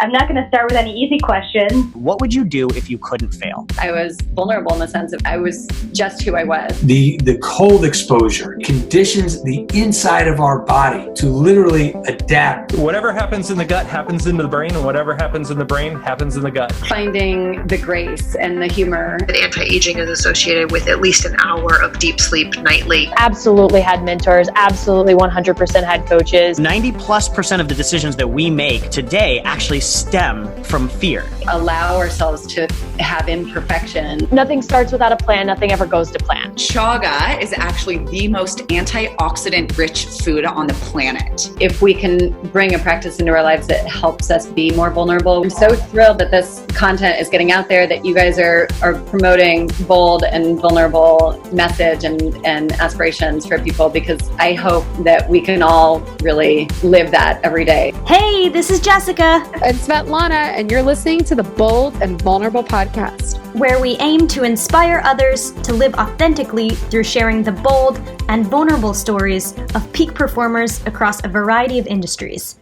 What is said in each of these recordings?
I'm not going to start with any easy questions. What would you do if you couldn't fail? I was vulnerable in the sense of I was just who I was. The cold exposure conditions the inside of our body to literally adapt. Whatever happens in the gut happens in the brain, and whatever happens in the brain happens in the gut. Finding the grace and the humor. Anti-aging is associated with at least an hour of deep sleep nightly. Absolutely had mentors, absolutely 100% had coaches. 90+% of the decisions that we make today actually stem from fear. Allow ourselves to have imperfection. Nothing starts without a plan, nothing ever goes to plan. Chaga is actually the most antioxidant rich food on the planet. If we can bring a practice into our lives that helps us be more vulnerable. I'm so thrilled that this content is getting out there, that you guys are promoting bold and vulnerable message and aspirations for people, because I hope that we can all really live that every day. Hey, this is Jessica. And Svetlana, and you're listening to the Bold and Vulnerable podcast, where we aim to inspire others to live authentically through sharing the bold and vulnerable stories of peak performers across a variety of industries.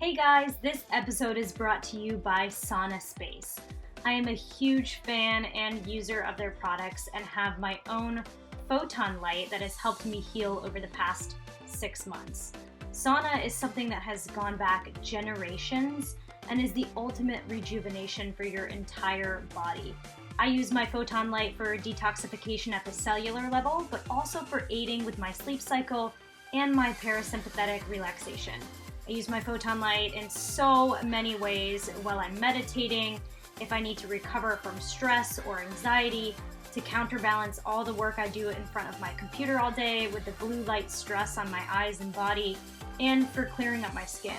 Hey guys, this episode is brought to you by Sauna Space. I am a huge fan and user of their products and have my own photon light that has helped me heal over the past 6 months. Sauna is something that has gone back generations and is the ultimate rejuvenation for your entire body. I use my photon light for detoxification at the cellular level, but also for aiding with my sleep cycle and my parasympathetic relaxation. I use my photon light in so many ways while I'm meditating, if I need to recover from stress or anxiety, to counterbalance all the work I do in front of my computer all day with the blue light stress on my eyes and body, and for clearing up my skin.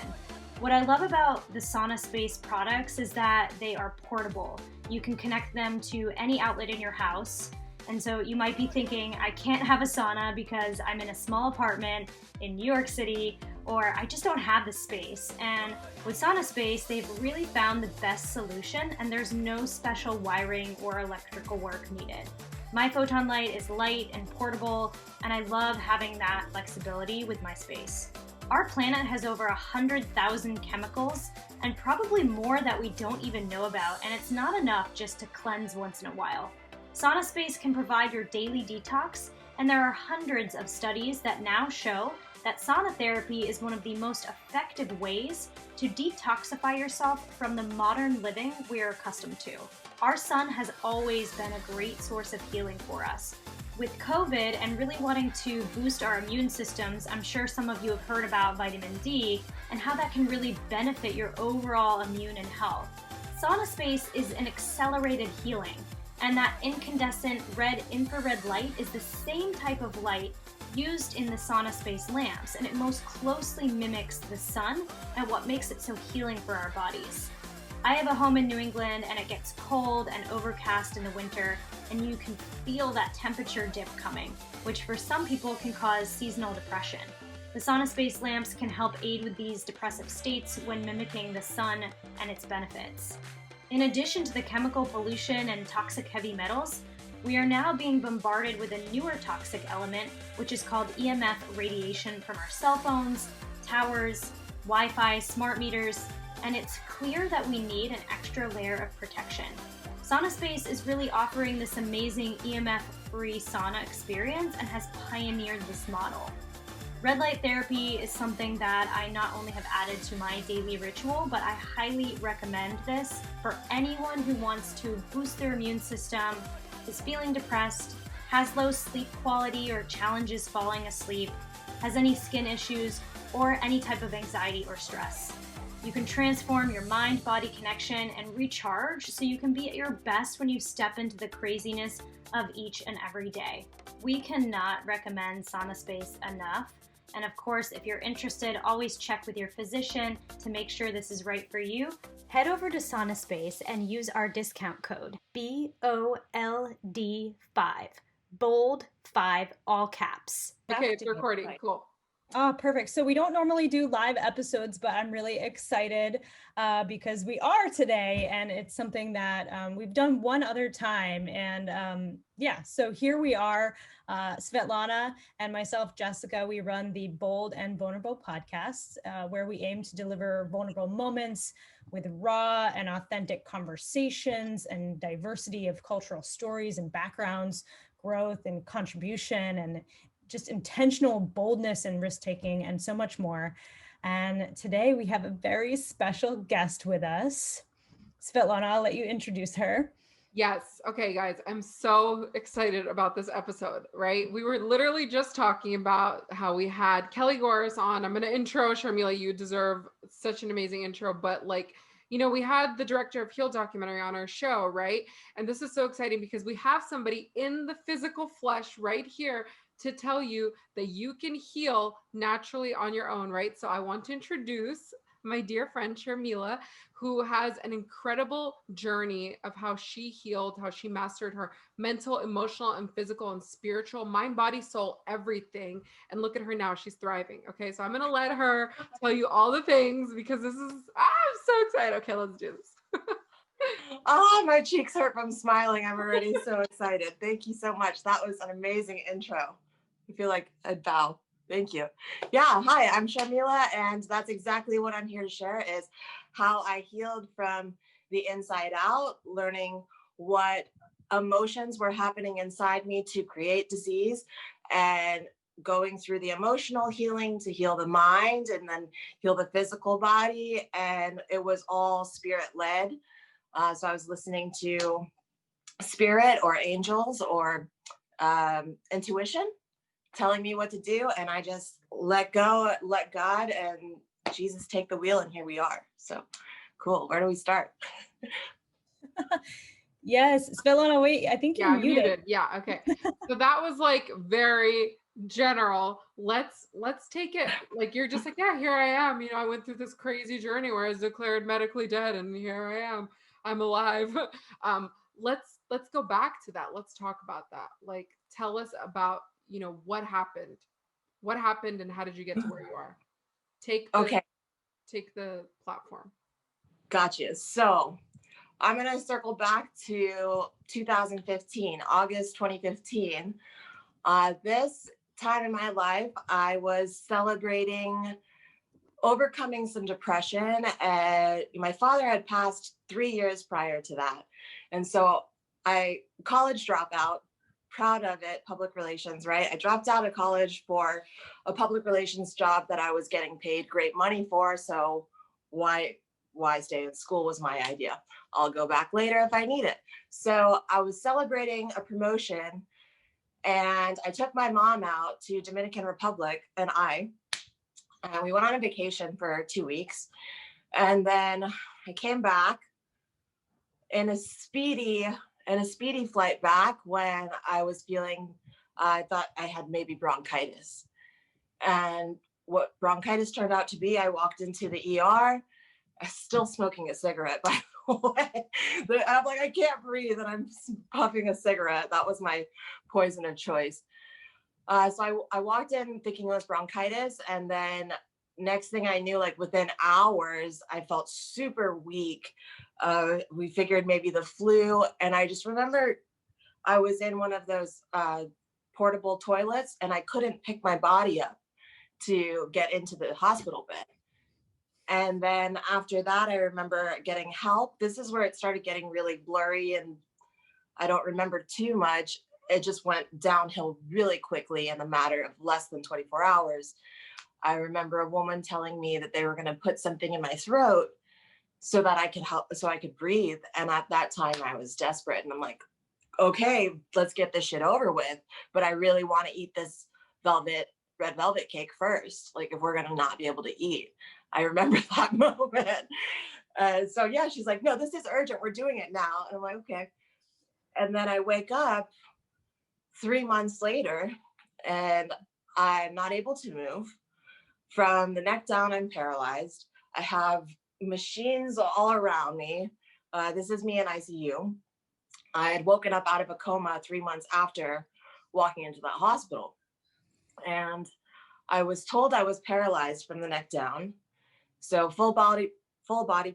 What I love about the Sauna Space products is that they are portable. You can connect them to any outlet in your house. And so you might be thinking, I can't have a sauna because I'm in a small apartment in New York City, or I just don't have the space. And with Sauna Space, they've really found the best solution, and there's no special wiring or electrical work needed. My photon light is light and portable, and I love having that flexibility with my space. Our planet has over 100,000 chemicals and probably more that we don't even know about, and it's not enough just to cleanse once in a while. Sauna Space can provide your daily detox, and there are hundreds of studies that now show that sauna therapy is one of the most effective ways to detoxify yourself from the modern living we're accustomed to. Our sun has always been a great source of healing for us. With COVID and really wanting to boost our immune systems, I'm sure some of you have heard about vitamin D and how that can really benefit your overall immune and health. Sauna Space is an accelerated healing, and that incandescent red infrared light is the same type of light used in the Sauna Space lamps, and it most closely mimics the sun and what makes it so healing for our bodies. I have a home in New England, and it gets cold and overcast in the winter, and you can feel that temperature dip coming, which for some people can cause seasonal depression. The Sauna Space lamps can help aid with these depressive states when mimicking the sun and its benefits. In addition to the chemical pollution and toxic heavy metals, we are now being bombarded with a newer toxic element, which is called EMF radiation from our cell phones, towers, Wi-Fi, smart meters, and it's clear that we need an extra layer of protection. Sauna Space is really offering this amazing EMF-free sauna experience and has pioneered this model. Red light therapy is something that I not only have added to my daily ritual, but I highly recommend this for anyone who wants to boost their immune system, is feeling depressed, has low sleep quality or challenges falling asleep, has any skin issues, or any type of anxiety or stress. You can transform your mind-body connection and recharge so you can be at your best when you step into the craziness of each and every day. We cannot recommend Sauna Space enough. And of course, if you're interested, always check with your physician to make sure this is right for you. Head over to Sauna Space and use our discount code BOLD5, BOLD5, all caps. Okay, it's recording. Cool. Oh, perfect. So we don't normally do live episodes, but I'm really excited because we are today, and it's something that we've done one other time. And so here we are, Svetlana and myself, Jessica. We run the Bold and Vulnerable podcast, where we aim to deliver vulnerable moments with raw and authentic conversations and diversity of cultural stories and backgrounds, growth and contribution, and just intentional boldness and risk-taking, and so much more. And today we have a very special guest with us. Svetlana, I'll let you introduce her. Yes. Okay, guys, I'm so excited about this episode, right? We were literally just talking about how we had Kelly Goris on. I'm going to intro Sharmila. You deserve such an amazing intro, but like, you know, we had the director of Heal documentary on our show, right? And this is so exciting because we have somebody in the physical flesh right here to tell you that you can heal naturally on your own, right? So I want to introduce my dear friend Sharmila, who has an incredible journey of how she healed, how she mastered her mental, emotional, and physical and spiritual, mind, body, soul, everything. And look at her now, she's thriving. Okay, so I'm gonna let her tell you all the things because this is, I'm so excited. Okay, let's do this. Oh, my cheeks hurt from smiling. I'm already so excited. Thank you so much. That was an amazing intro. I feel like I'd bow. Thank you. Yeah, hi, I'm Sharmila, and that's exactly what I'm here to share is how I healed from the inside out, learning what emotions were happening inside me to create disease, and going through the emotional healing to heal the mind and then heal the physical body. And it was all spirit-led. So I was listening to spirit or angels or intuition telling me what to do, and I just let go, let God and Jesus take the wheel, and here we are. So cool. Where do we start? Yes, Svetlana, wait, I think you're muted. Yeah, okay. So that was like very general. Let's take it like you're just like, yeah, here I am. You know, I went through this crazy journey where I was declared medically dead, and here I am. I'm alive. Let's go back to that. Let's talk about that. Like, tell us about, you know, what happened and how did you get to where you are? Take the platform. Gotcha. So I'm going to circle back to 2015, August 2015. This time in my life, I was celebrating overcoming some depression. My father had passed 3 years prior to that. And so college dropout, proud of it, public relations, right? I dropped out of college for a public relations job that I was getting paid great money for. So why stay in school was my idea. I'll go back later if I need it. So I was celebrating a promotion, and I took my mom out to Dominican Republic, and we went on a vacation for 2 weeks. And then I came back in a speedy flight back when I was feeling, I thought I had maybe bronchitis. And what bronchitis turned out to be, I walked into the ER, still smoking a cigarette, by the way. I'm like, I can't breathe, and I'm puffing a cigarette. That was my poison of choice. So I walked in thinking it was bronchitis, and then next thing I knew, like within hours, I felt super weak. We figured maybe the flu, and I just remember I was in one of those portable toilets, and I couldn't pick my body up to get into the hospital bed. And then after that, I remember getting help. This is where it started getting really blurry, and I don't remember too much. It just went downhill really quickly in a matter of less than 24 hours. I remember a woman telling me that they were going to put something in my throat so that I could help, so I could breathe. And at that time I was desperate, and I'm like, okay, let's get this shit over with. But I really want to eat this red velvet cake first. Like, if we're going to not be able to eat. I remember that moment. So yeah, she's like, no, this is urgent. We're doing it now. And I'm like, okay. And then I wake up 3 months later, and I'm not able to move. From the neck down, I'm paralyzed. I have machines all around me. This is me in ICU. I had woken up out of a coma 3 months after walking into that hospital. And I was told I was paralyzed from the neck down. So full body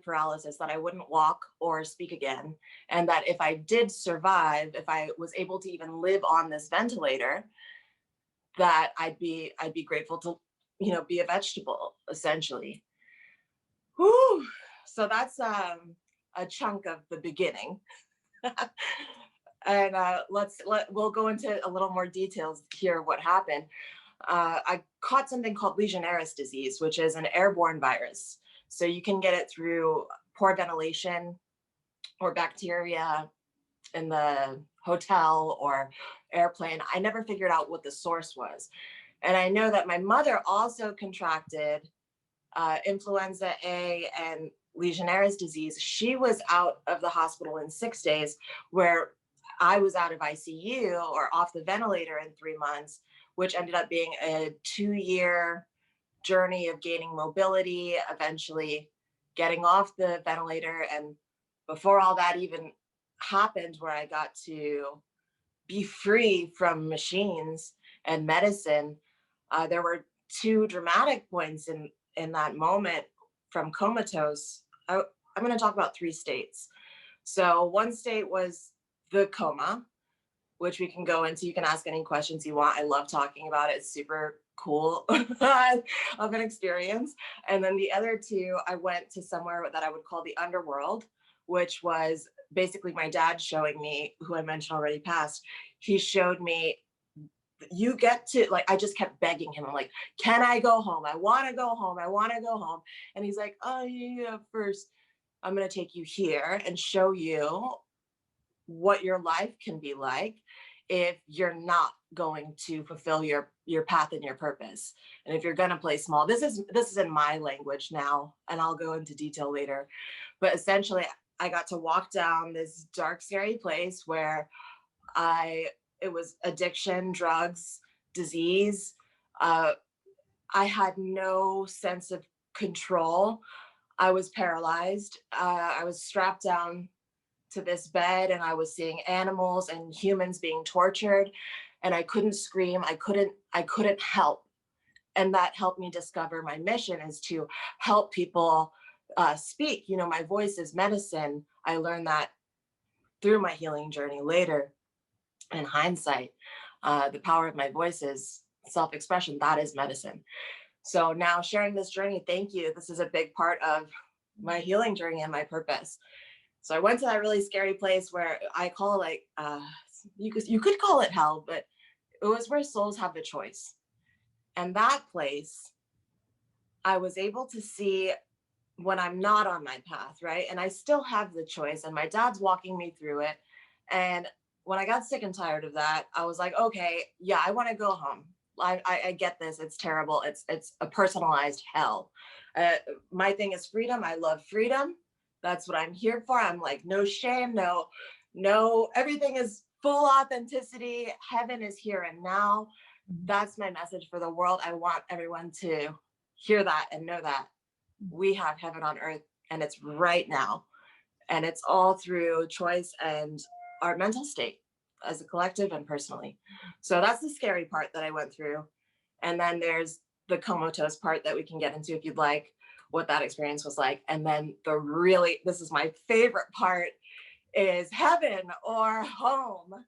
paralysis, that I wouldn't walk or speak again. And that if I did survive, if I was able to even live on this ventilator, that I'd be grateful to, be a vegetable, essentially. Whew. So that's a chunk of the beginning. And we'll go into a little more details here of what happened. I caught something called Visionaries disease, which is an airborne virus. So you can get it through poor ventilation or bacteria in the hotel or airplane. I never figured out what the source was. And I know that my mother also contracted influenza A and Legionnaires' disease. She was out of the hospital in 6 days, where I was out of ICU or off the ventilator in 3 months, which ended up being a 2-year journey of gaining mobility, eventually getting off the ventilator. And before all that even happened, where I got to be free from machines and medicine, there were 2 dramatic points in that moment from Comatose. I'm going to talk about 3 states. So one state was the coma, which we can go into. You can ask any questions you want. I love talking about it. It's super cool of an experience. And then the other 2, I went to somewhere that I would call the underworld, which was basically my dad showing me, who I mentioned already passed. He showed me, you get to, like, I just kept begging him. I'm like, can I go home? I want to go home. I want to go home. And he's like, oh yeah, first I'm going to take you here and show you what your life can be like if you're not going to fulfill your path and your purpose. And if you're going to play small, this is in my language now, and I'll go into detail later. But essentially, I got to walk down this dark, scary place where it was addiction, drugs, disease. I had no sense of control. I was paralyzed. I was strapped down to this bed, and I was seeing animals and humans being tortured, and I couldn't scream. I couldn't help. And that helped me discover my mission is to help people speak. You know, my voice is medicine. I learned that through my healing journey later. In hindsight, the power of my voice is self-expression. That is medicine. So now sharing this journey, thank you. This is a big part of my healing journey and my purpose. So I went to that really scary place where I call it you could call it hell, but it was where souls have the choice. And that place, I was able to see when I'm not on my path, right? And I still have the choice, and my dad's walking me through it. And when I got sick and tired of that, I was like, okay, yeah, I want to go home. I get this. It's terrible. It's a personalized hell. My thing is freedom. I love freedom. That's what I'm here for. I'm like, no shame, no, everything is full authenticity. Heaven is here and now. That's my message for the world. I want everyone to hear that and know that we have heaven on earth, and it's right now. And it's all through choice and our mental state as a collective and personally. So that's the scary part that I went through. And then there's the comatose part that we can get into if you'd like, what that experience was like. And then this is my favorite part, is heaven or home.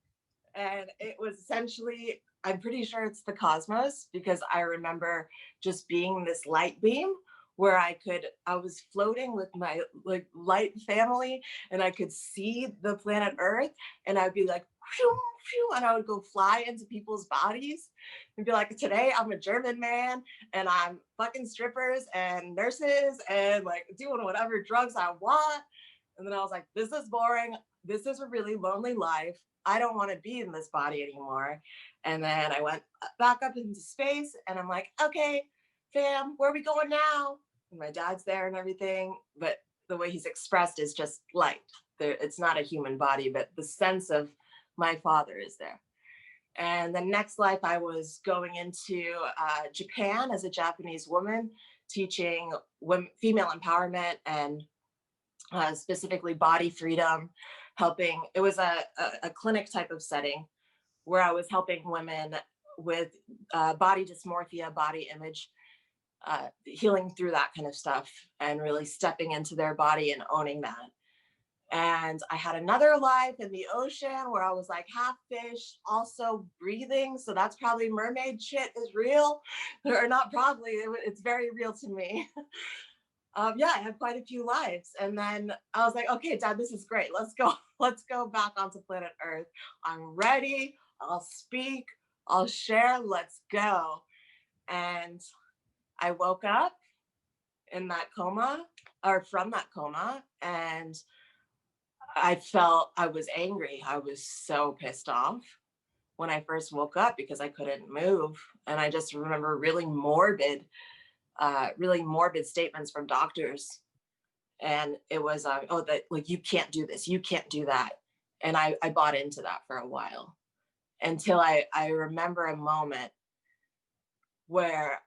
And it was essentially, I'm pretty sure it's the cosmos, because I remember just being this light beam where I was floating with my light family, and I could see the planet Earth, and I'd be like, phew, phew, and I would go fly into people's bodies and be like, today I'm a German man, and I'm fucking strippers and nurses and like doing whatever drugs I want. And then I was like, this is boring. This is a really lonely life. I don't want to be in this body anymore. And then I went back up into space, and I'm like, okay, fam, where are we going now? And my dad's there and everything, but the way he's expressed is just light. It's not a human body, but the sense of my father is there. And the next life, I was going into Japan as a Japanese woman, teaching female empowerment and specifically body freedom, helping. It was a clinic type of setting where I was helping women with body dysmorphia, body image, healing through that kind of stuff, and really stepping into their body and owning that. And I had another life in the ocean where I was like half fish, also breathing. So that's probably mermaid shit is real, or not probably, it's very real to me. Yeah, I had quite a few lives. And then I was like, okay, Dad, this is great. Let's go. Let's go back onto planet Earth. I'm ready. I'll speak. I'll share. Let's go. And I woke up in that coma, or from that coma, and I was angry. I was so pissed off when I first woke up because I couldn't move. And I just remember really morbid statements from doctors. And it was, oh, that like, you can't do this, you can't do that. And I bought into that for a while until I remember a moment where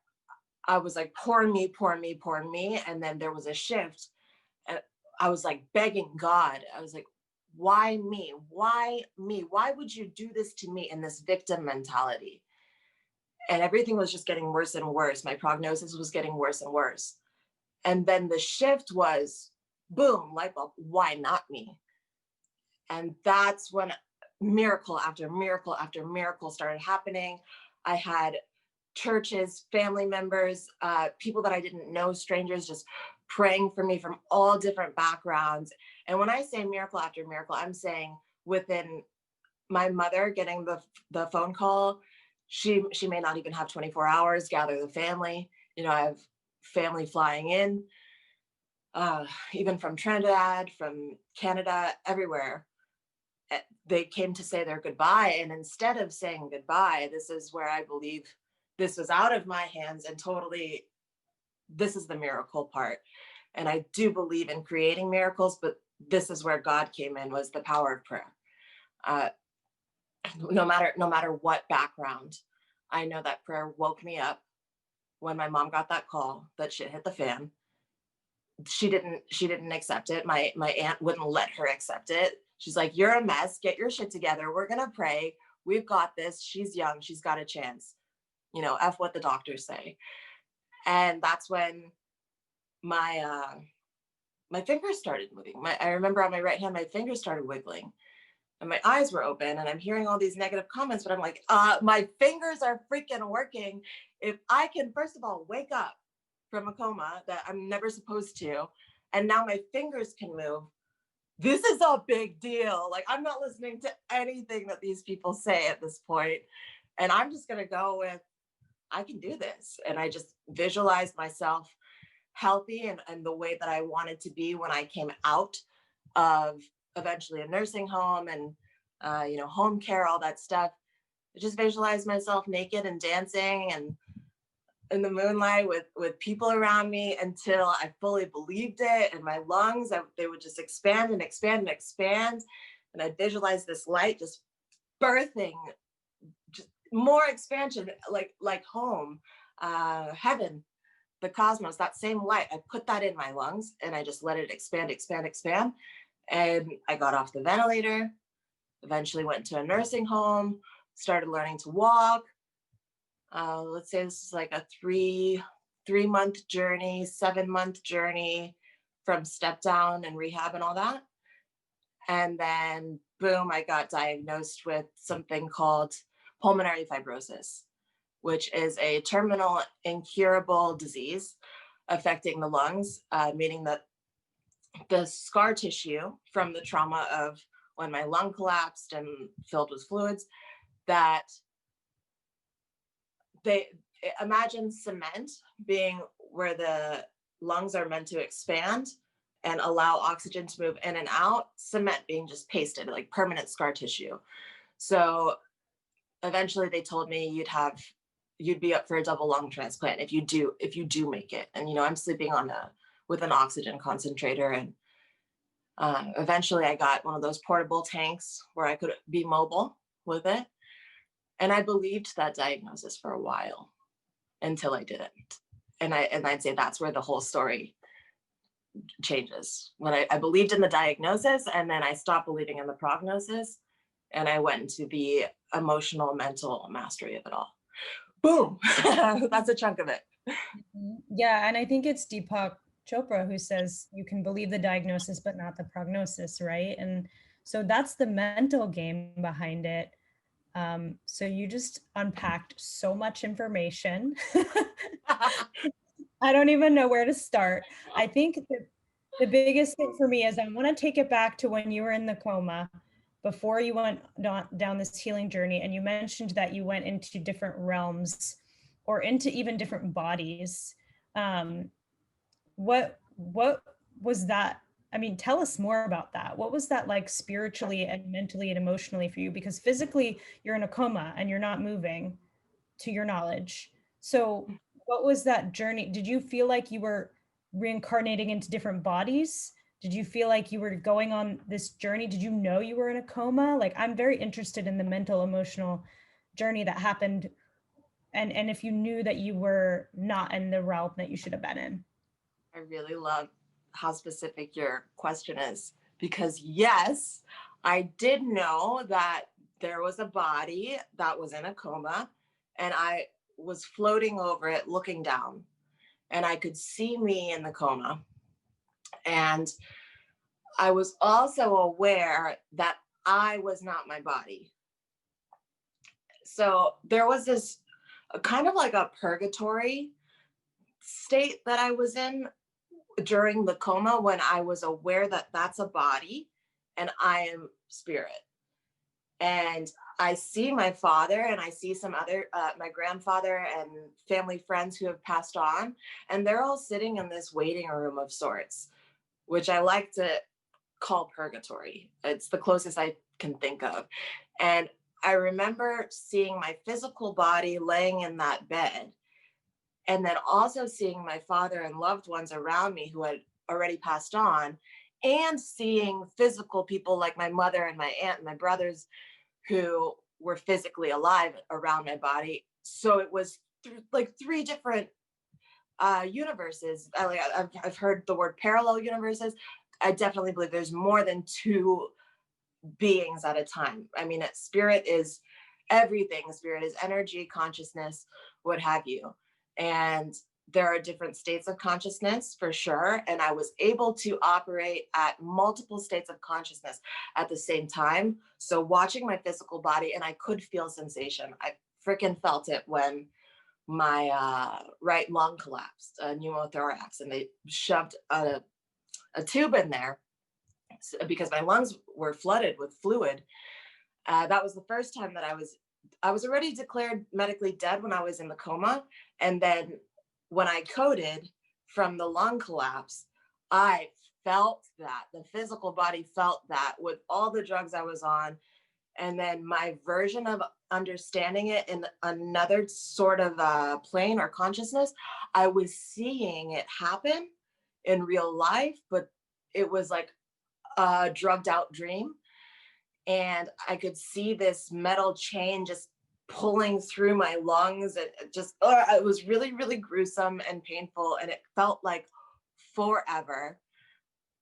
I was like, pour me, pour me, pour me. And then there was a shift. And I was like begging God. I was like, why me? Why me? Why would you do this to me in this victim mentality? And everything was just getting worse and worse. My prognosis was getting worse and worse. And then the shift was, boom, light bulb, why not me? And that's when miracle after miracle after miracle started happening. I had churches, family members, people that I didn't know, strangers, just praying for me from all different backgrounds. And when I say miracle after miracle, I'm saying within my mother getting the phone call, she may not even have 24 hours, gather the family. You know, I have family flying in, even from Trinidad, from Canada, everywhere. They came to say their goodbye. And instead of saying goodbye, this is where I believe this was out of my hands, and totally, this is the miracle part. And I do believe in creating miracles, but this is where God came in, was the power of prayer. No matter what background, I know that prayer woke me up. When my mom got that call that shit hit the fan, she didn't accept it. My aunt wouldn't let her accept it. She's like, you're a mess, get your shit together, we're gonna pray, we've got this, she's young, she's got a chance, you know, F what the doctors say. And that's when my fingers started moving. I remember on my right hand, my fingers started wiggling and my eyes were open, and I'm hearing all these negative comments, but I'm like, my fingers are freaking working. If I can, first of all, wake up from a coma that I'm never supposed to, and now my fingers can move, this is a big deal. Like, I'm not listening to anything that these people say at this point, and I'm just gonna go with, I can do this. And I just visualized myself healthy and the way that I wanted to be when I came out of eventually a nursing home and you know, home care, all that stuff. I just visualized myself naked and dancing and in the moonlight with people around me until I fully believed it. And my lungs, they would just expand and expand and expand. And I visualized this light just birthing, just more expansion, like home, heaven, the cosmos, that same light. I put that in my lungs and I just let it expand, expand, expand. And I got off the ventilator, eventually went to a nursing home, started learning to walk. Let's say this is like a three-month journey, 7-month journey from step down and rehab and all that. And then boom, I got diagnosed with something called pulmonary fibrosis, which is a terminal incurable disease affecting the lungs, meaning that the scar tissue from the trauma of when my lung collapsed and filled with fluids, that they imagine cement being where the lungs are meant to expand and allow oxygen to move in and out, cement being just pasted, like permanent scar tissue. So eventually they told me you'd be up for a double lung transplant if you do make it. And, you know, I'm sleeping with an oxygen concentrator. And eventually I got one of those portable tanks where I could be mobile with it. And I believed that diagnosis for a while until I didn't. And I'd say that's where the whole story changes. When I believed in the diagnosis, and then I stopped believing in the prognosis, and I went into the emotional, mental mastery of it all. Boom. That's a chunk of it. Yeah. And I think it's Deepak Chopra who says you can believe the diagnosis, but not the prognosis, right? And so that's the mental game behind it. So you just unpacked so much information. I don't even know where to start. I think the biggest thing for me is I want to take it back to when you were in the coma, before you went down this healing journey, and you mentioned that you went into different realms or into even different bodies. What was that? I mean, tell us more about that. What was that like spiritually and mentally and emotionally for you? Because physically you're in a coma and you're not moving, to your knowledge. So what was that journey? Did you feel like you were reincarnating into different bodies? Did you feel like you were going on this journey? Did you know you were in a coma? Like, I'm very interested in the mental, emotional journey that happened. And if you knew that you were not in the realm that you should have been in. I really love how specific your question is, because yes, I did know that there was a body that was in a coma, and I was floating over it looking down, and I could see me in the coma. And I was also aware that I was not my body. So there was this kind of like a purgatory state that I was in during the coma, when I was aware that that's a body and I am spirit. And I see my father, and I see some other, my grandfather and family friends who have passed on, and they're all sitting in this waiting room of sorts, which I like to call purgatory. It's the closest I can think of. And I remember seeing my physical body laying in that bed, and then also seeing my father and loved ones around me who had already passed on, and seeing physical people like my mother and my aunt and my brothers who were physically alive around my body. So it was like three different universes. I've heard the word parallel universes. I definitely believe there's more than two beings at a time. I mean, spirit is everything. Spirit is energy, consciousness, what have you. And there are different states of consciousness for sure. And I was able to operate at multiple states of consciousness at the same time. So watching my physical body, and I could feel sensation. I freaking felt it when my right lung collapsed, a pneumothorax, and they shoved a tube in there because my lungs were flooded with fluid. That was the first time that I was already declared medically dead when I was in the coma. And then when I coded from the lung collapse, I felt that the physical body felt that with all the drugs I was on. And then my version of understanding it in another sort of plane or consciousness, I was seeing it happen in real life, but it was like a drugged out dream. And I could see this metal chain just pulling through my lungs, and it was really, really gruesome and painful, and it felt like forever.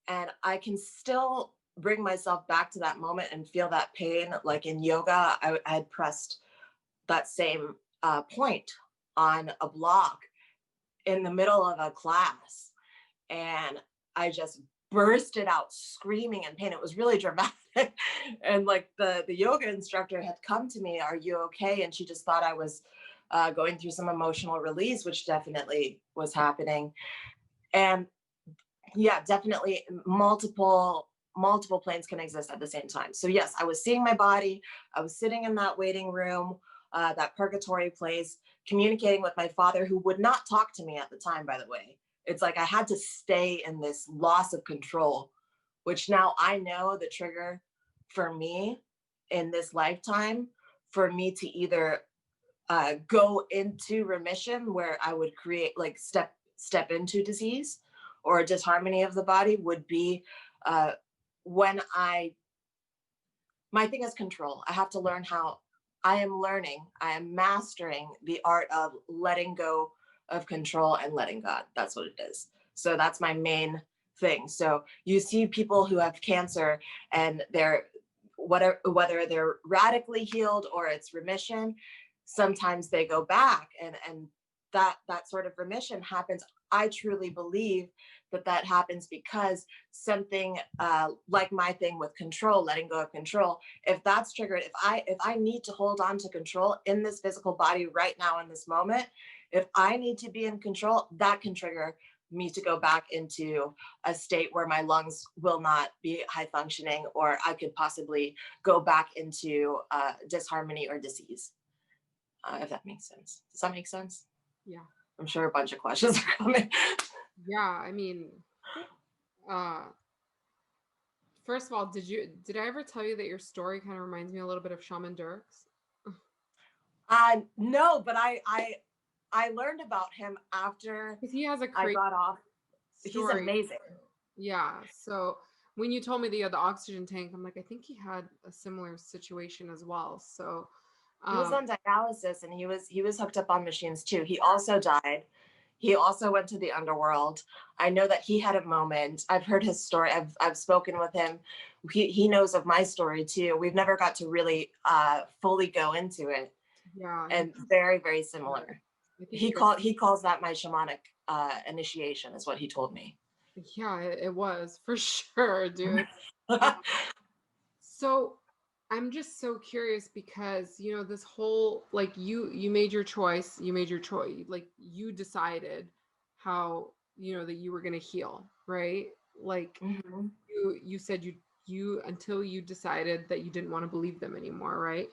And I can still bring myself back to that moment and feel that pain. Like in yoga, I had pressed that same point on a block in the middle of a class, and I just bursted out screaming in pain. It was really dramatic. And like the yoga instructor had come to me, "Are you okay?" And she just thought I was going through some emotional release, which definitely was happening. And yeah, definitely multiple planes can exist at the same time. So yes, I was seeing my body. I was sitting in that waiting room, that purgatory place, communicating with my father, who would not talk to me at the time, by the way. It's like I had to stay in this loss of control, which now I know the trigger for me in this lifetime, for me to either go into remission, where I would create like step into disease, or disharmony of the body, would be when my thing is control. I have to learn how I am mastering the art of letting go of control and letting God. That's what it is. So that's my main thing. So you see people who have cancer, and they're whether they're radically healed or it's remission, sometimes they go back, and that sort of remission happens. I truly believe that happens because something like my thing with control, letting go of control, if that's triggered, if I need to hold on to control in this physical body right now in this moment, If I need to be in control, that can trigger me to go back into a state where my lungs will not be high functioning, or I could possibly go back into disharmony or disease. If that makes sense. Does that make sense? Yeah. I'm sure a bunch of questions are coming. Yeah, I mean, first of all, did I ever tell you that your story kind of reminds me a little bit of Shaman Dirk's? No, but I learned about him after he has a I got off. Story. He's amazing. Yeah. So when you told me that you had the oxygen tank, I'm like, I think he had a similar situation as well. So he was on dialysis, and he was hooked up on machines too. He also died. He also went to the underworld. I know that he had a moment. I've heard his story. I've spoken with him. He knows of my story too. We've never got to really fully go into it. Yeah. And very, very similar. He calls that my shamanic initiation, is what he told me. Yeah, it was for sure, dude. So I'm just so curious because, you know, this whole, like, you made your choice, like you decided how, you know, that you were going to heal, right? Like you said you until you decided that you didn't want to believe them anymore, right?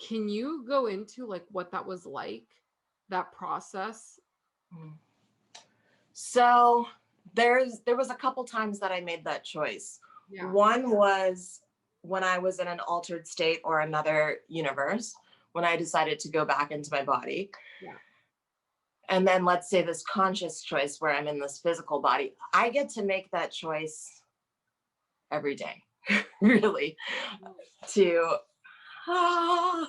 Can you go into like what that was like, that process? So there was a couple times that I made that choice. Yeah. One was when I was in an altered state or another universe, when I decided to go back into my body. Yeah. And then let's say this conscious choice where I'm in this physical body, I get to make that choice every day, really, to, I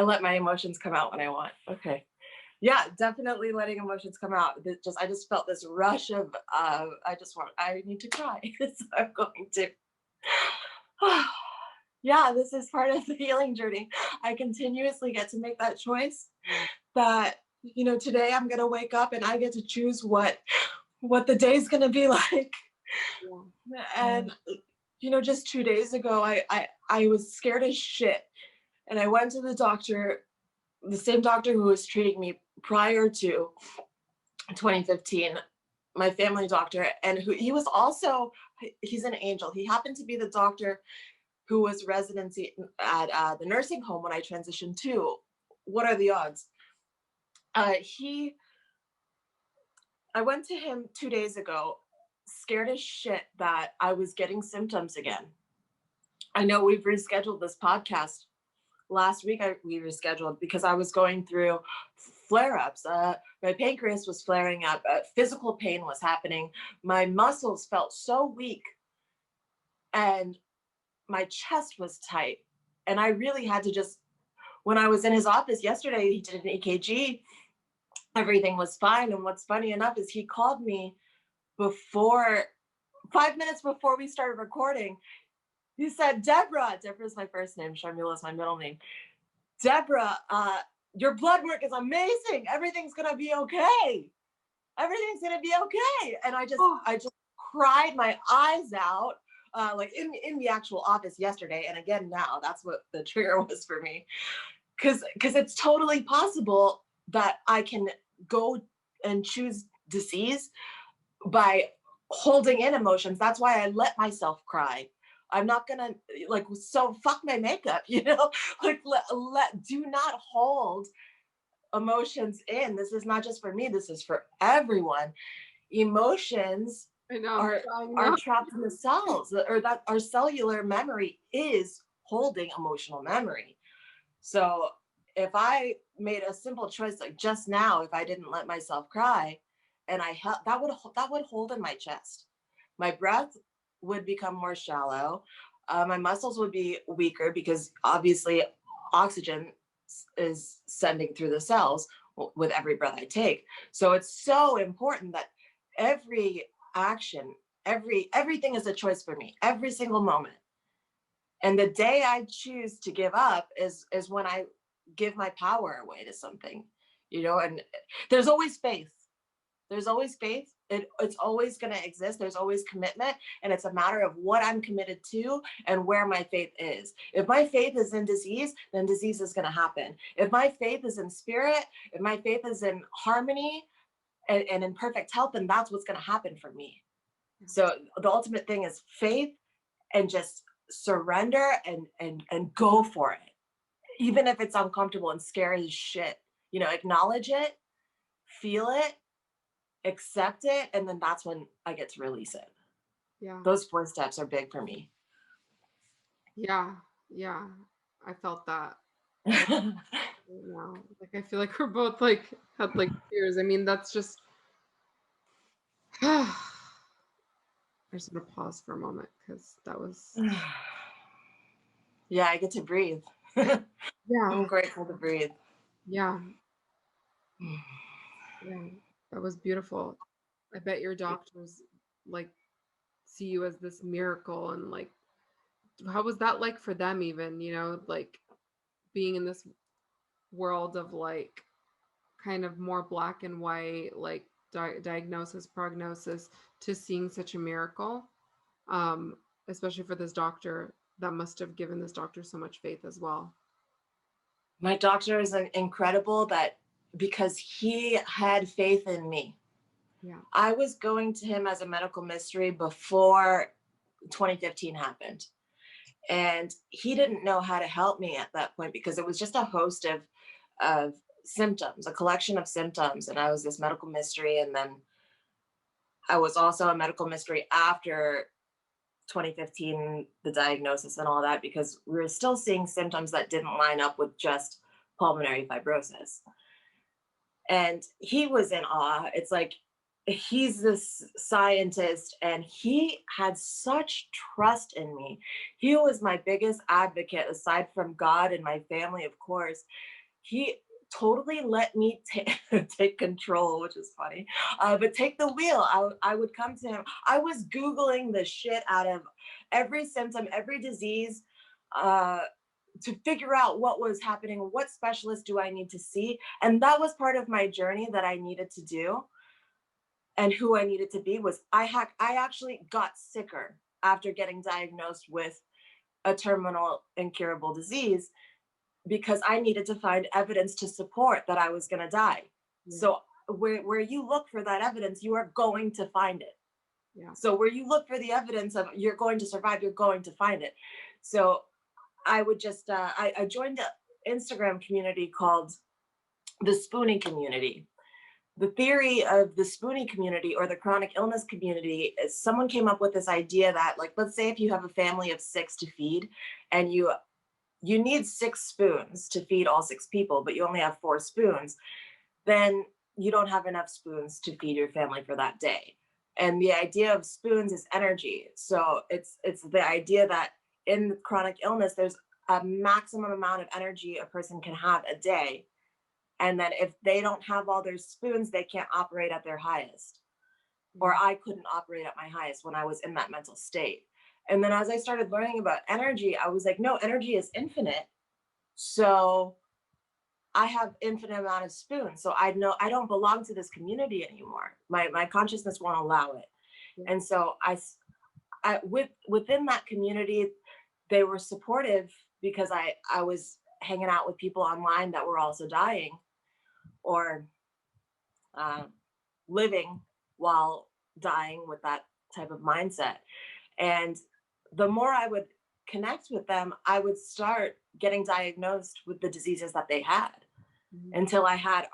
let my emotions come out when I want. Okay. Yeah, definitely letting emotions come out. I just felt this rush of, I need to cry. So I'm going to. Yeah, this is part of the healing journey. I continuously get to make that choice that, you know, today I'm going to wake up and I get to choose what the day's going to be like. Yeah. And, you know, just 2 days ago, I was scared as shit. And I went to the doctor, the same doctor who was treating me prior to 2015, my family doctor, and he's an angel. He happened to be the doctor who was residency at the nursing home when I transitioned to. What are the odds? I went to him 2 days ago, scared as shit that I was getting symptoms again. I know we've rescheduled this podcast. Last week we rescheduled because I was going through flare-ups. My pancreas was flaring up. Physical pain was happening. My muscles felt so weak, and my chest was tight. And I really had to just, when I was in his office yesterday, he did an EKG. Everything was fine. And what's funny enough is he called me 5 minutes before we started recording. He said, Deborah's my first name, Sharmila is my middle name. Deborah, your blood work is amazing. Everything's gonna be okay. Everything's gonna be okay. And I just cried my eyes out, like in the actual office yesterday, and again now. That's what the trigger was for me, because it's totally possible that I can go and choose disease by holding in emotions. That's why I let myself cry. I'm not gonna so fuck my makeup, you know, do not hold emotions in. This is not just for me, this is for everyone. Emotions are trapped in the cells, or that our cellular memory is holding emotional memory. So if I made a simple choice like just now, if I didn't let myself cry, and that would hold in my chest, my breath would become more shallow. My muscles would be weaker because obviously oxygen is sending through the cells with every breath I take. So it's so important that every action, everything is a choice for me, every single moment. And the day I choose to give up is when I give my power away to something, you know. And there's always faith. There's always faith. It's always going to exist. There's always commitment, and it's a matter of what I'm committed to and where my faith is. If my faith is in disease, then disease is going to happen. If my faith is in spirit, if my faith is in harmony and in perfect health, then that's what's going to happen for me. So the ultimate thing is faith, and just surrender and go for it. Even if it's uncomfortable and scary as shit, you know, acknowledge it, feel it, accept it, and then that's when I get to release it. Yeah. Those 4 steps are big for me. Yeah. I felt that. Like I feel like we're both like had like tears. I mean, that's just I just want to pause for a moment because that was yeah, I get to breathe. Yeah. I'm grateful to breathe. Yeah. Yeah, that was beautiful. I bet your doctors like see you as this miracle, and like how was that like for them, even, you know, like being in this world of like kind of more black and white, like diagnosis, prognosis, to seeing such a miracle, especially for this doctor. That must have given this doctor so much faith as well. My doctor is incredible, that because he had faith in me. Yeah. I was going to him as a medical mystery before 2015 happened. And he didn't know how to help me at that point, because it was just a host of symptoms, a collection of symptoms. And I was this medical mystery. And then I was also a medical mystery after 2015, the diagnosis and all that, because we were still seeing symptoms that didn't line up with just pulmonary fibrosis. And he was in awe. It's like, he's this scientist, and he had such trust in me. He was my biggest advocate, aside from God and my family, of course. He totally let me take control, which is funny, but take the wheel. I would come to him. I was Googling the shit out of every symptom, every disease, to figure out what was happening, what specialist do I need to see. And that was part of my journey that I needed to do. And who I needed to be was, I actually got sicker after getting diagnosed with a terminal incurable disease, because I needed to find evidence to support that I was going to die. Yeah. So where you look for that evidence, you are going to find it. Yeah. So where you look for the evidence of you're going to survive, you're going to find it. So I would just, I joined an Instagram community called the Spoonie Community. The theory of the Spoonie community, or the chronic illness community, is someone came up with this idea that, like, let's say if you have a family of 6 to feed, and you need 6 spoons to feed all 6 people, but you only have 4 spoons, then you don't have enough spoons to feed your family for that day. And the idea of spoons is energy. So it's the idea that in chronic illness, there's a maximum amount of energy a person can have a day. And then if they don't have all their spoons, they can't operate at their highest. Or I couldn't operate at my highest when I was in that mental state. And then as I started learning about energy, I was like, no, energy is infinite. So I have infinite amount of spoons. So I know I don't belong to this community anymore. My consciousness won't allow it. Yeah. And so within that community, they were supportive, because I was hanging out with people online that were also dying, or living while dying with that type of mindset. And the more I would connect with them, I would start getting diagnosed with the diseases that they had, until I had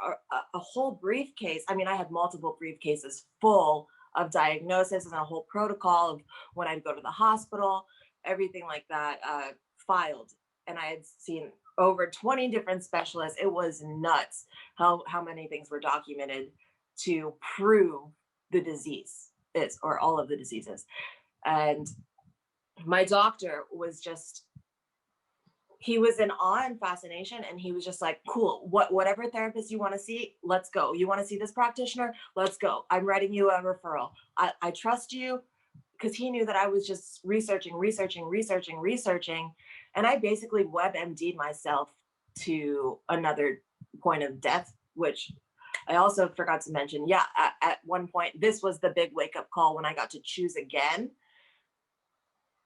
a whole briefcase. I mean, I had multiple briefcases full of diagnosis and a whole protocol of when I'd go to the hospital, everything like that, filed. And I had seen over 20 different specialists. It was nuts how many things were documented to prove the disease is, or all of the diseases. And my doctor was just, he was in awe and fascination, and he was just like, cool, whatever therapist you want to see, let's go. You want to see this practitioner? Let's go. I'm writing you a referral. I trust you, because he knew that I was just researching. And I basically WebMD'd myself to another point of death, which I also forgot to mention, yeah, at one point, this was the big wake up call when I got to choose again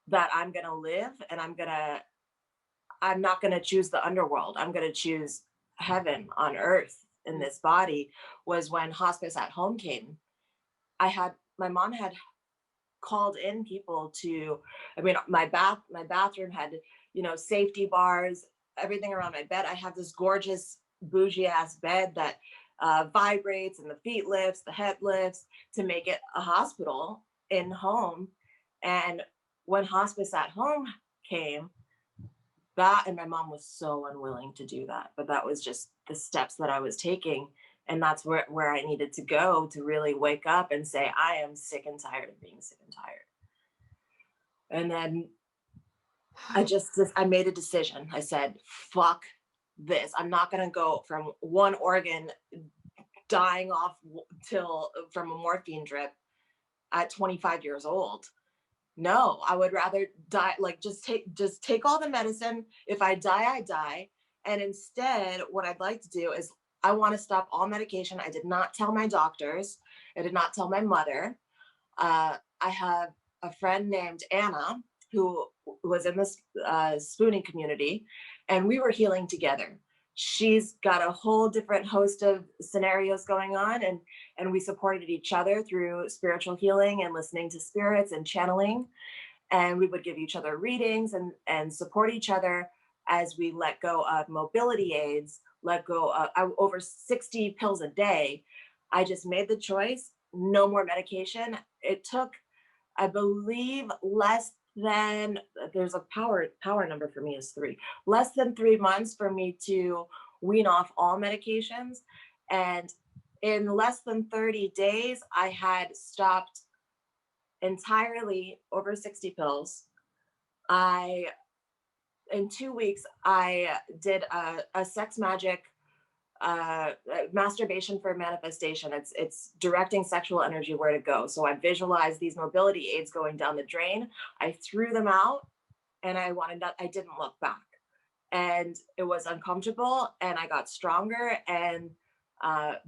that I'm going to live, and I'm not going to choose the underworld. I'm going to choose heaven on earth in this body. Was when hospice at home came. My mom had called in people to, I mean, my bathroom had, safety bars, everything around my bed. I have this gorgeous bougie ass bed that vibrates, and the feet lifts, the head lifts, to make it a hospital in home. And when hospice at home came, that, and my mom was so unwilling to do that, but that was just the steps that I was taking. And that's where I needed to go to really wake up and say, I am sick and tired of being sick and tired. And then I made a decision. I said, fuck this. I'm not going to go from one organ dying off from a morphine drip at 25 years old. No, I would rather die, like just take all the medicine. If I die, I die. And instead, what I'd like to do is I want to stop all medication. I did not tell my doctors. I did not tell my mother. I have a friend named Anna who was in this spooning community, and we were healing together. She's got a whole different host of scenarios going on, and we supported each other through spiritual healing and listening to spirits and channeling. And we would give each other readings and support each other as we let go of mobility aids, let go of over 60 pills a day. I just made the choice, no more medication. It took, I believe, less than, there's a power number for me is 3, less than 3 months for me to wean off all medications. And in less than 30 days, I had stopped entirely over 60 pills. In 2 weeks, I did a sex magic masturbation for manifestation. It's directing sexual energy where to go. So I visualized these mobility aids going down the drain. I threw them out, and I didn't look back. And it was uncomfortable, and I got stronger. And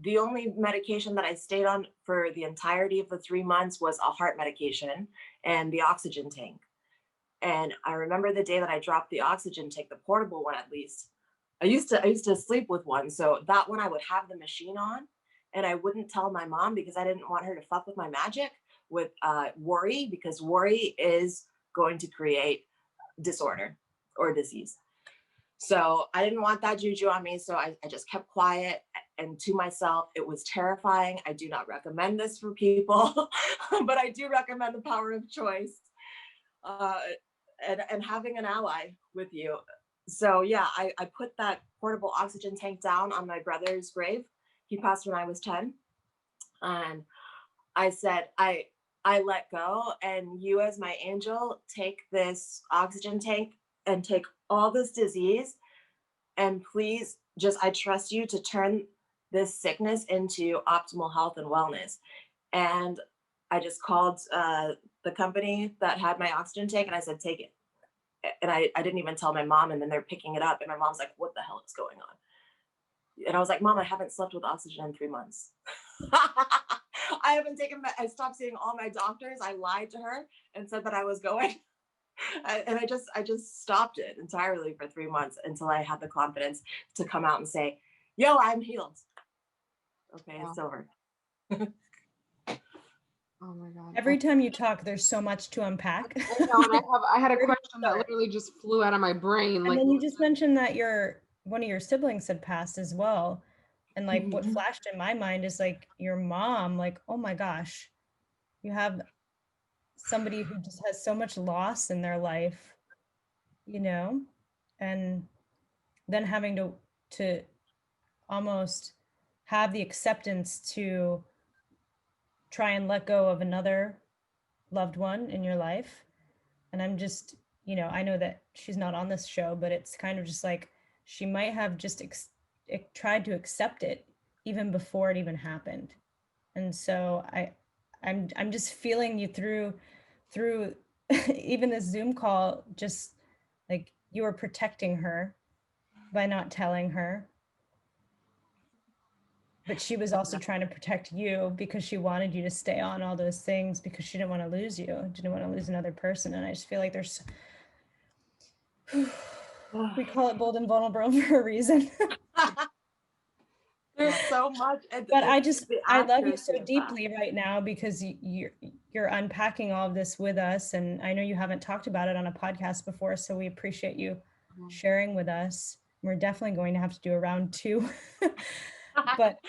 the only medication that I stayed on for the entirety of the 3 months was a heart medication and the oxygen tank. And I remember the day that I dropped the oxygen tank, the portable one at least. I used to sleep with one. So that one I would have the machine on, and I wouldn't tell my mom because I didn't want her to fuck with my magic with worry, because worry is going to create disorder or disease. So I didn't want that juju on me. So I just kept quiet and to myself. It was terrifying. I do not recommend this for people, but I do recommend the power of choice and having an ally with you. So yeah, I put that portable oxygen tank down on my brother's grave. He passed when I was 10. And I said, I let go, and you as my angel, take this oxygen tank and take all this disease, and please I trust you to turn this sickness into optimal health and wellness. And I just called the company that had my oxygen tank, and I said, take it. And I didn't even tell my mom, and then they're picking it up, and my mom's like, what the hell is going on? And I was like, Mom, I haven't slept with oxygen in 3 months. I stopped seeing all my doctors. I lied to her and said that I was going. And I just stopped it entirely for 3 months until I had the confidence to come out and say, yo, I'm healed. Okay, wow. It's over. Oh my God. Every time you talk, there's so much to unpack. I know, and I had a question that literally just flew out of my brain. And then you just mentioned that one of your siblings had passed as well. And like what flashed in my mind is like your mom, like, oh my gosh, you have somebody who just has so much loss in their life, and then having to almost have the acceptance to try and let go of another loved one in your life. And I'm just, I know that she's not on this show, but it's kind of just like she might have just tried to accept it even before it even happened. And so I'm just feeling you through even this Zoom call, just like you were protecting her by not telling her. but she was also trying to protect you because she wanted you to stay on all those things because she didn't want to lose you, didn't want to lose another person. And I just feel like there's, we call it bold and vulnerable for a reason. There's so much. But I love you so deeply right now because you're unpacking all of this with us. And I know you haven't talked about it on a podcast before, so we appreciate you sharing with us. We're definitely going to have to do a round 2. But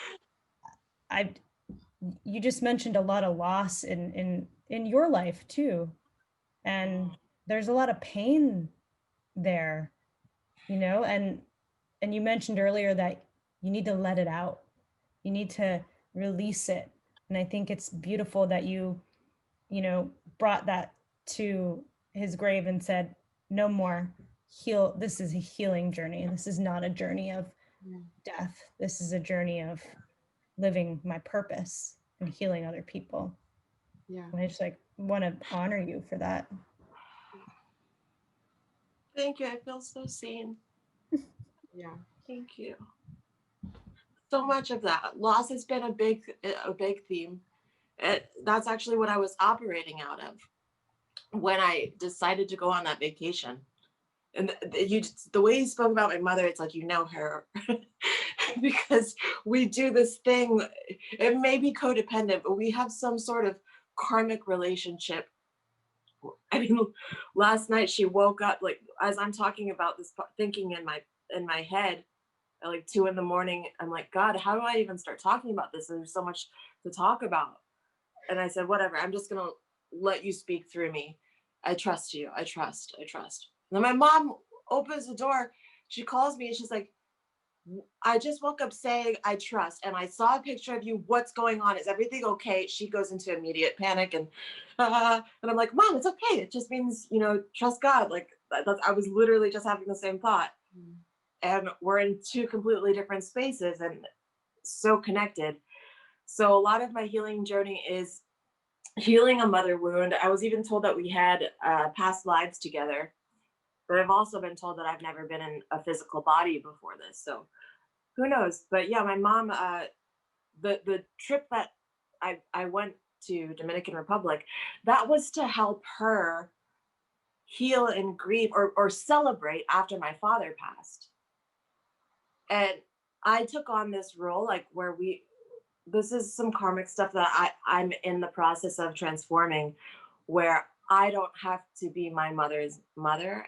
you just mentioned a lot of loss in your life too. And there's a lot of pain there, you know, and you mentioned earlier that you need to let it out. You need to release it. And I think it's beautiful that you brought that to his grave and said, no more heal. This is a healing journey. This is not a journey of death. This is a journey of living my purpose and healing other people. Yeah. And I just want to honor you for that. Thank you. I feel so seen. Yeah. Thank you. So much of that loss has been a big theme. That's actually what I was operating out of when I decided to go on that vacation. And the way you spoke about my mother, it's like, you know her because we do this thing. It may be codependent, but we have some sort of karmic relationship. I mean, last night she woke up, like, as I'm talking about this, thinking in my head, at like 2 a.m, I'm like, God, how do I even start talking about this? There's so much to talk about. And I said, whatever, I'm just gonna let you speak through me. I trust you. I trust. And then my mom opens the door. She calls me and she's like, I just woke up saying I trust, and I saw a picture of you. What's going on? Is everything okay? She goes into immediate panic, and I'm like, Mom, it's okay. It just means, trust God. Like, I was literally just having the same thought. And we're in 2 completely different spaces and so connected. So a lot of my healing journey is healing a mother wound. I was even told that we had past lives together, but I've also been told that I've never been in a physical body before this. So who knows? But yeah, my mom, the trip that I went to Dominican Republic, that was to help her heal and grieve or celebrate after my father passed. And I took on this role, like, where this is some karmic stuff that I'm in the process of transforming, where I don't have to be my mother's mother.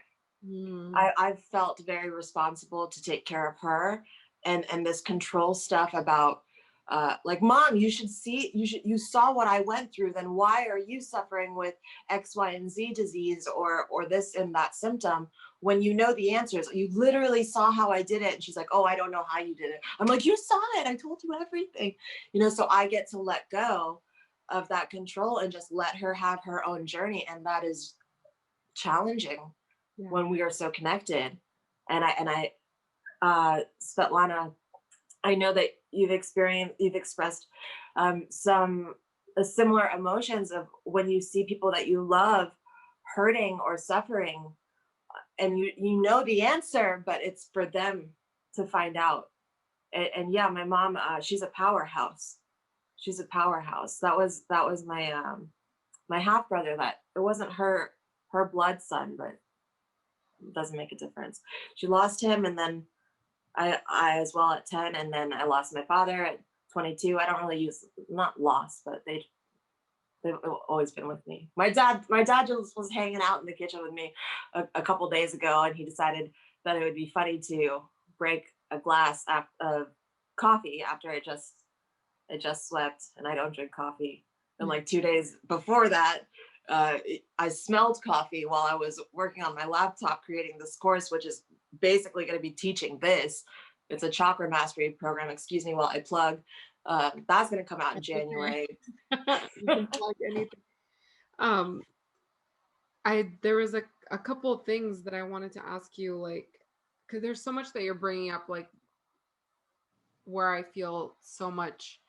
I've felt very responsible to take care of her, and this control stuff about like, Mom, you saw what I went through, then why are you suffering with X, Y, and Z disease or this and that symptom when you know the answers? You literally saw how I did it. And she's like, oh, I don't know how you did it. I'm like, you saw it. I told you everything. So I get to let go of that control and just let her have her own journey. And that is challenging when we are so connected. And I Svetlana, I know that you've expressed some similar emotions of when you see people that you love hurting or suffering, and you know the answer, but it's for them to find out. And yeah, my mom, she's a powerhouse. That was my my half brother. That it wasn't her blood son, but it doesn't make a difference. She lost him, and then I as well at 10, and then I lost my father at 22. I don't really not lost, but they've always been with me. My dad just was hanging out in the kitchen with me a couple days ago, and he decided that it would be funny to break a glass of coffee after I just slept, and I don't drink coffee. And like 2 days before that, I smelled coffee while I was working on my laptop creating this course, which is basically going to be teaching this. It's a chakra mastery program. Excuse me while I plug. That's going to come out in January. You can plug anything. There was a couple of things that I wanted to ask you, like, because there's so much that you're bringing up, like, where I feel so much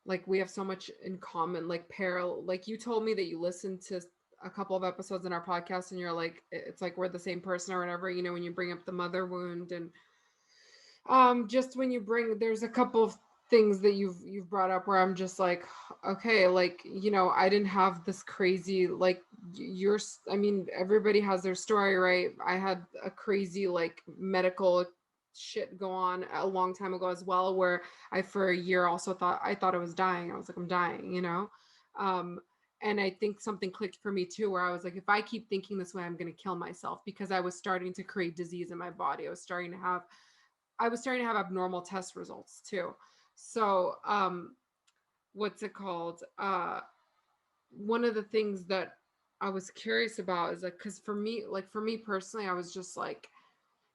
like we have so much in common, like like you told me that you listened to a couple of episodes in our podcast and you're like, it's like we're the same person or whatever, when you bring up the mother wound, and just when you there's a couple of things that you've brought up where I'm just like, okay, like, you know, I didn't have this crazy, like I mean, everybody has their story, right? I had a crazy like medical shit go on a long time ago as well, where I for a year also thought I was dying. I was like, I'm dying, you know? And I think something clicked for me too, where I was like, if I keep thinking this way, I'm going to kill myself, because I was starting to create disease in my body. I was starting to have abnormal test results too. So, what's it called? One of the things that I was curious about is like, cause for me personally, I was just like,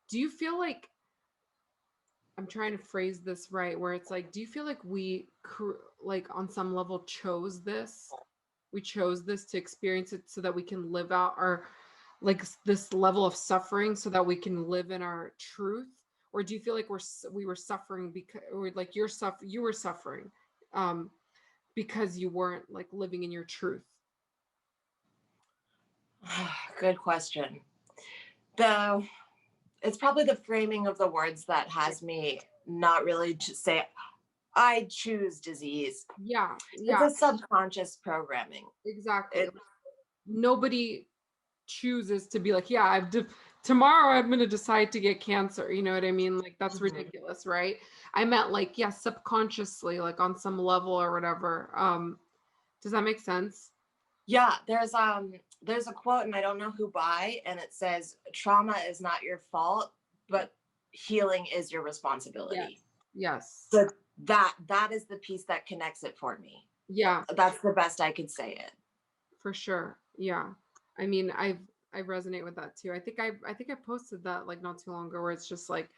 do you feel like, I'm trying to phrase this right, where it's like, do you feel like we like on some level chose this? We chose this to experience it so that we can live out our, like this level of suffering so that we can live in our truth? Or do you feel like we were suffering because, or like you were suffering because you weren't like living in your truth? Good question. It's probably the framing of the words that has me not really just say, I choose disease. Yeah. It's a subconscious programming. Exactly. Nobody chooses to be like, yeah, tomorrow I'm going to decide to get cancer. You know what I mean? Like, that's ridiculous, right? I meant like, yeah, subconsciously, like on some level or whatever. Does that make sense? Yeah, there's a quote, and I don't know who by, and it says, trauma is not your fault, but healing is your responsibility. Yes. So that is the piece that connects it for me. Yeah. That's the best I could say it. For sure. Yeah. I mean, I resonate with that too. I think I posted that like not too long ago, where it's just like,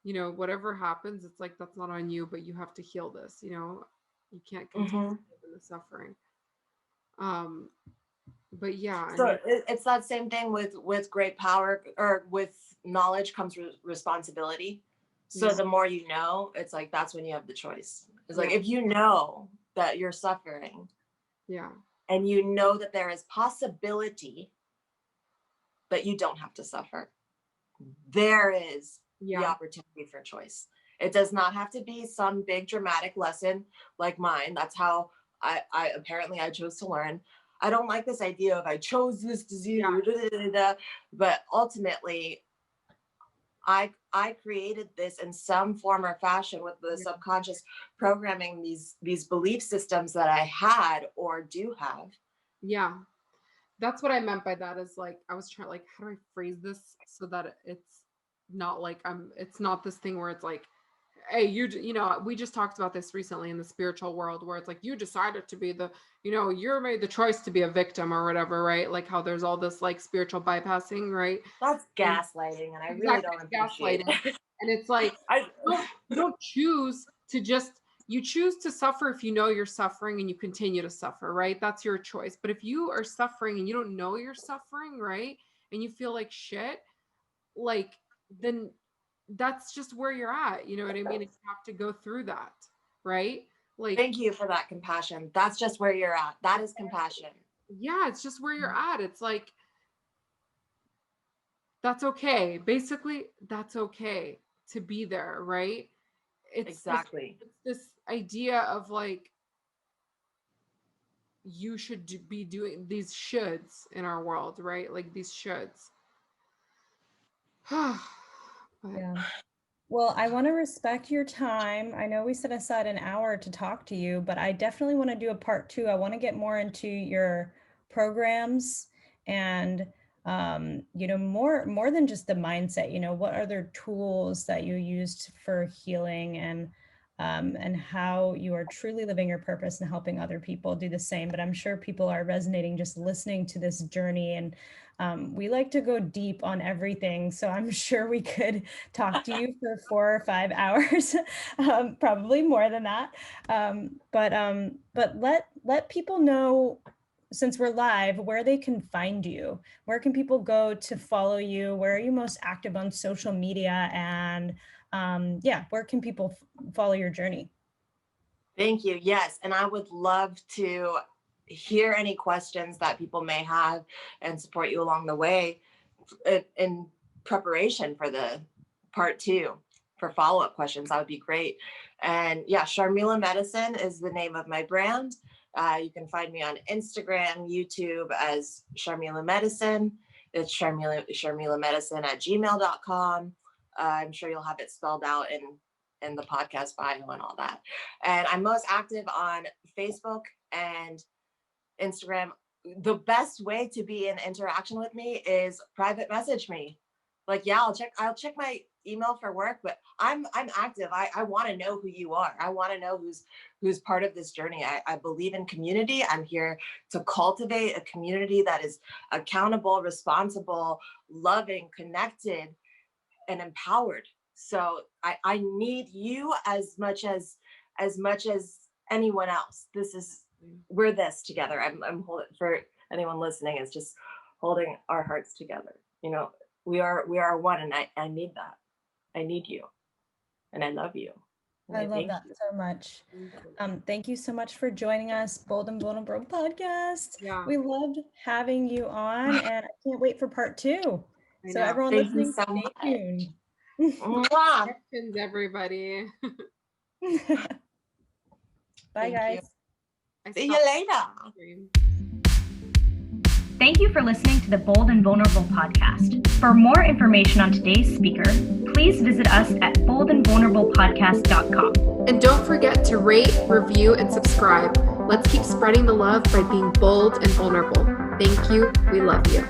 you know, whatever happens, it's like, that's not on you, but you have to heal this, you know, you can't continue the suffering. But yeah. So it's that same thing with great power, or with knowledge comes responsibility. So the more you know, it's like, that's when you have the choice. It's like, if you know that you're suffering, and you know that there is possibility that you don't have to suffer, there is the opportunity for choice. It does not have to be some big dramatic lesson like mine. That's how I apparently I chose to learn. I don't like this idea of I chose this disease, but ultimately I created this in some form or fashion with the subconscious programming, these belief systems that I had or do have. Yeah. That's what I meant by that, is like, I was trying, like, how do I phrase this so that it's not like it's not this thing where it's like, hey, you know, we just talked about this recently in the spiritual world, where it's like, you decided to be you made the choice to be a victim or whatever, right? Like how there's all this like spiritual bypassing, right? That's gaslighting, and I really don't appreciate it. And it's like, you don't choose to you choose to suffer if you know you're suffering and you continue to suffer, right? That's your choice. But if you are suffering and you don't know you're suffering, right? And you feel like shit, like, then that's just where you're at. You know what I mean? You have to go through that, right? Like, thank you for that compassion. That's just where you're at. That is compassion. Yeah, it's just where you're at. It's like, that's okay. Basically, that's okay to be there, right? It's this idea of like, you should be doing these shoulds in our world, right? Like these shoulds. Yeah. Well, I want to respect your time. I know we set aside an hour to talk to you, but I definitely want to do a part 2. I want to get more into your programs and, you know, more than just the mindset, you know, what other tools that you used for healing, and how you are truly living your purpose and helping other people do the same. But I'm sure people are resonating just listening to this journey, and we like to go deep on everything. So I'm sure we could talk to you for 4 or 5 hours, probably more than that. But let people know, since we're live, where they can find you. Where can people go to follow you? Where are you most active on social media? And where can people follow your journey? Thank you. Yes. And I would love to hear any questions that people may have and support you along the way in preparation for the part 2. follow-up questions, that would be great. And yeah, Sharmila Medicine is the name of my brand. You can find me on Instagram, YouTube as Sharmila Medicine. It's Sharmila Medicine at gmail.com. I'm sure you'll have it spelled out in the podcast bio and all that. And I'm most active on Facebook and Instagram. The best way to be in interaction with me is private message me. Like, yeah, I'll check my email for work, but I'm active. I want to know who you are. I want to know who's part of this journey. I believe in community. I'm here to cultivate a community that is accountable, responsible, loving, connected, and empowered. So I need you as much as anyone else. We're this together. I'm holding, for anyone listening, is just holding our hearts together. You know, we are one, and I need that. I need you, and I love you. And I love that so much. Thank you so much for joining us, Bold and Vulnerable podcast. Yeah. We loved having you on, and I can't wait for part 2. So everyone Thank listening, you so stay much. tuned. Questions, everybody. Bye, guys. See you later. Thank you for listening to the Bold and Vulnerable podcast. For more information on today's speaker, please visit us at boldandvulnerablepodcast.com. And don't forget to rate, review, and subscribe. Let's keep spreading the love by being bold and vulnerable. Thank you. We love you.